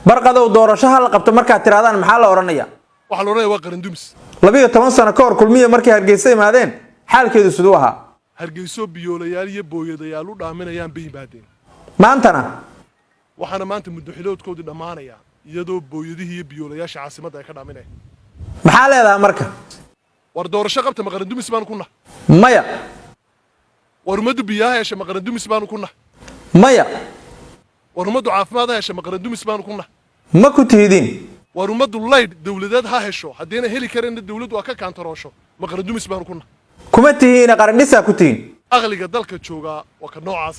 barqadow doorashaha la qabto marka tiraadaan maxaa la oranaya waxa la oranaya waa qaran dumis 12 sano ka hor kulmiye markii Hargeysa imaadeen xaalkeedu sidoo ahaa Hargeyso biyoolayaal iyo booyadayaal u dhaaminayaan bay baadeen maantana waxana maanta muddo xiloodkoodii dhamaanaya iyadoo booyadihii iyo biyoolayaasha caasimadda ay ka dhaaminayaan maxaa leedahay marka war doorasho qabta ma qaran dumis baan ku nahay maya war umadu biyaha yeesha ma qaran dumis baan ku nahay maya war umadu caafimaad yeesha ma qaran dumis baan ku nahay ma ku tiidin war umadu layd dawladeed ha hesho hadeena heli kareen dawladdu waa ka kaantaroosho ma qaran dumis baan ku nahay kuma tihiin qaran dhisa ku tihiin aqliga dalka jooga waa ka noocaas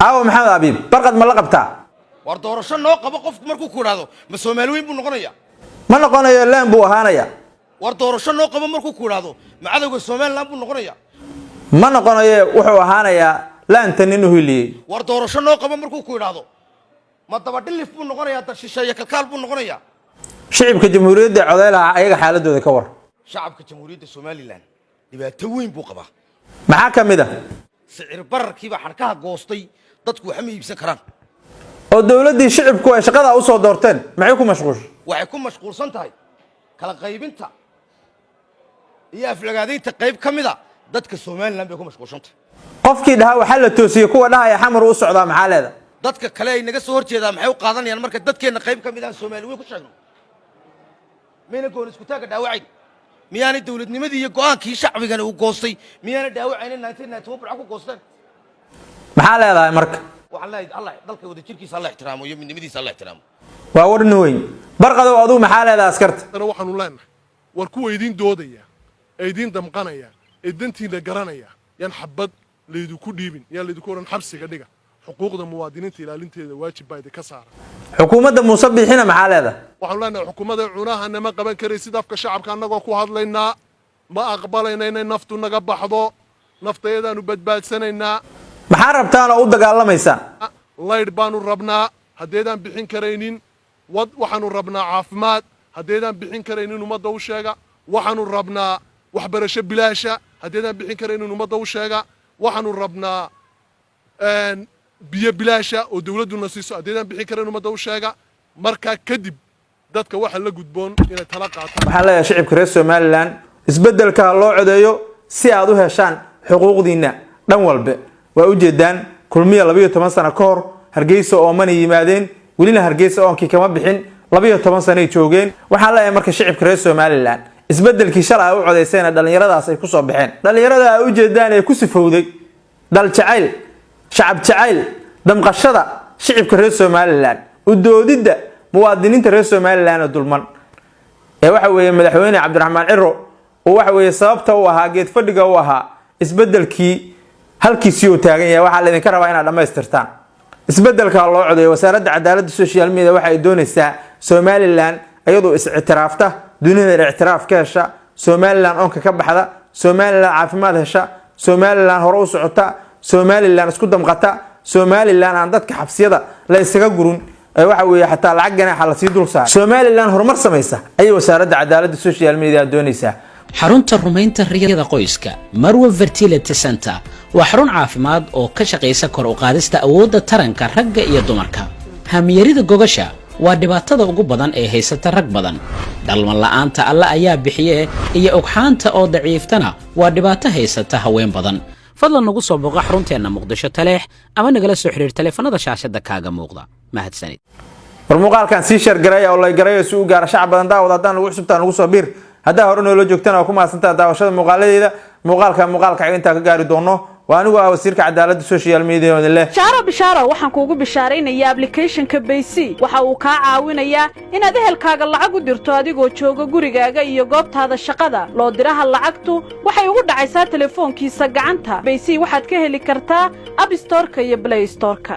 aawo maxamed abiib barqad ma la qabtaa war doorasho noo qabo qofku markuu ku raado ma Soomaaliyeed buu noqonaya ma noqonayo laan buu ahaanaya war doorasho noo qabo markuu ku raado ma cadawga Soomaaliland buu noqonaya ma noqonayo wuxuu ahaanaya laantan inuu hiliyay war doorasho noo qabo markuu ku raado ma daba dhilif buu noqonaya dad shisheeye kalkaal buu noqonaya shacabka jamhuuriyadda codeelaha ayaga xaaladooda ka war shacabka jamhuuriyadda Soomaaliland dhibaato weyn buu qabaa maxaa kamid ah sicir bararkiiba xarkaha goostay dadku waxa ma iibsan karaan oo dawladii shacabku ay shaqada u soo doorteen maxay ku mashquulsan waxay ku mashquulsan tahay kala qaybinta iyo aflagaadaynta qayb kamida dadka Soomaaliland bay ku mashquulsan tahay qofkii dhaha waxa la toosiyay kuwa dhahay xamar u socdaa maxaa leedahay dadka kale ay naga soo horjeedaan maxay u qaadanayaan marka dadkeena qayb kamida Soomaaliyeed ku sheegno meena goon isku taaga dhaawacay miyaanay dawladnimadii iyo go'aankii shacbigana uu goostay miyaanay dhaawacayna 1991 burca ku goosteen maxaa leedahay marka waxaan leeyahay Allah dalka wada jirkiisa Allah ixtiraamo iyo midnimadiisa Allah ixtiraamo waa warni weyn barqadow aduu maxaa leedahay askarta ana waxaan u leenahay war ku weydiin doodaya eedin damqanaya eedantiina garanaya yan xabad leedu ku dhiibin yan leedu ku oran xabsiga dhiga xuquuqda muwaadiniinta ilaalinteeda waajib bay ka saaran xukuumadda Muuse Biixina maxaa leedahay waxaan leenahay xukuumadda cunaha nama qaban karay sida afka shacabka anagoo ku hadlaynaa ma aqbalayna inay naftu naga baxdo nafteedaanu badbaadsanaynaa maxaa rabtaan oo u dagaalamaysaa layd baanu rabnaa hadeedaan bixin karaynin waxaanu rabnaa caafimaad hadeedaan bixin karaynin ummadda u sheega waxaanu rabnaa waxbarasho bilaasha hadeedaan bixin karaynin ummadda u sheega waxaanu rabnaa biyo bilaasha oo dawladdu nasiiso hadeedaan bixin karaynin ummadda u sheega markaa kadib dadka waxa la gudboon inay tala qaataan waxaan leeyahay shacabka reer Soomaaliland isbedelka loo codeeyo si aad u heshaan xuquuqdiina dhan walba waa u jeedaan kulmiye 12 sano ka hor Hargeysa oo man yimaadeen welina Hargeysa oo kama bixin 12 sano ay joogeen waxaan leeyahay marka shacabka reer Soomaaliland isbedelkii shalay u codeysayna dhalinyaradaas ay ku soo baxeen dhalinyarada ay u jeedaan ay ku sifowday dal jacayl shacab jacayl damqashada shacabka reer Soomaaliland u doodida muwaadiniinta reer Soomaaliland dulman ee waxa weeye madaxweyne Cabdiraxmaan Ciro oo waxa weeye sababta uu ahaa geed fadhiga uu ahaa isbedelkii halkiisii uu taagan yahay waxa la idin ka rabaa inaad dhameystirtaan isbedelka loo codeeyo wasaaradda cadaaladda social media waxa ay doonaysaa Soomaaliland ayadoo is ictiraafta dunida ictiraaf ka hesha Soomaaliland onka ka baxda Soomaaliland caafimaad hesha Soomaaliland hore u socota Soomaaliland isku damqata Soomaaliland aan dadka xabsiyada la isaga gurun waxa weeye xataa lacag ganaaxa la sii dul saar Soomaaliland horumar sameeysa ay wasaaradda cadaaladda social media doonaysaa xarunta rumaynta riyada qoyska Marwa Fertility Center waa xarun caafimaad oo ka shaqeysa kor u qaadista awoodda taranka ragga iyo dumarka hamiyarida gogasha waa dhibaatada ugu badan ee haysata rag badan dhalman la'aanta alla ayaa bixiye iyo ogxaanta oo daciiftana waa dhibaato haysata haween badan fadlan nagu soo booqo xarunteena Muqdisho Taleex ama nagala soo xiriir telefoonada shaashada kaaga muuqda mahadsanid war muuqaalkan si share garay oo la garay si uu gaar shacab badan daawad hadaan lagu xusubtaan lagu soo biir hadaa hore noo la joogtana ku maasantaa daawashada muuqaaladeeda muuqaalka inta ka gaari doono waa anigu wasiirka cadaaladda social media oo leh bishaaro waxaan kuugu bishaareynayaa application-ka Baysi waxa uu ka caawinayaa inaad ehelkaaga lacag u dirto adigoo jooga gurigaaga iyo goobtaada shaqada loo diraha lacagtu waxay ugu dhacaysaa telefoonkiisa gacanta Baysi waxaad ka heli kartaa App Store-ka iyo Play Store-ka